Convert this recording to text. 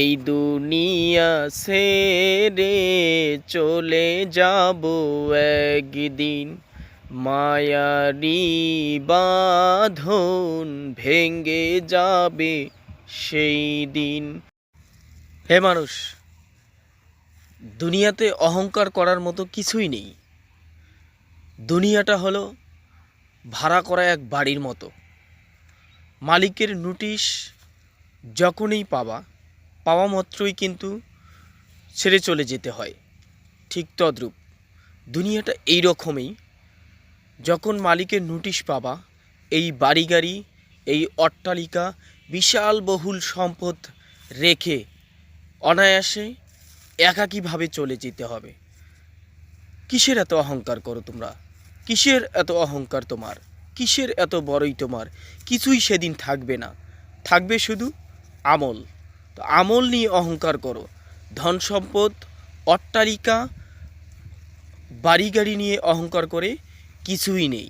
এই দুনিয়া ছেড়ে চলে যাব একদিন, মায়ারি বাঁধন ভেঙে যাবে সেই দিন। হে মানুষ, দুনিয়াতে অহংকার করার মতো কিছুই নেই। দুনিয়াটা হলো ভাড়া করা এক বাড়ির মতো। মালিকের নোটিশ যখনই পাওয়া মাত্রই কিন্তু ছেড়ে চলে যেতে হয়। ঠিক তদ্রূপ দুনিয়াটা এই রকমই। যখন মালিকের নোটিশ পাবা, এই বাড়ি গাড়ি, এই অট্টালিকা, বিশাল বহুল সম্পদ রেখে অনায়াসে একাকীভাবে চলে যেতে হবে। কিসের এত অহংকার করো তোমরা? কিসের এত অহংকার তোমার? কিসের এত বড়ই তোমার? কিছুই সেদিন থাকবে না, থাকবে শুধু আমল। তো আমল নিয়ে অহংকার করো। ধন সম্পদ, অট্টালিকা, বাড়ি গাড়ি নিয়ে অহংকার করে কিছুই নেই।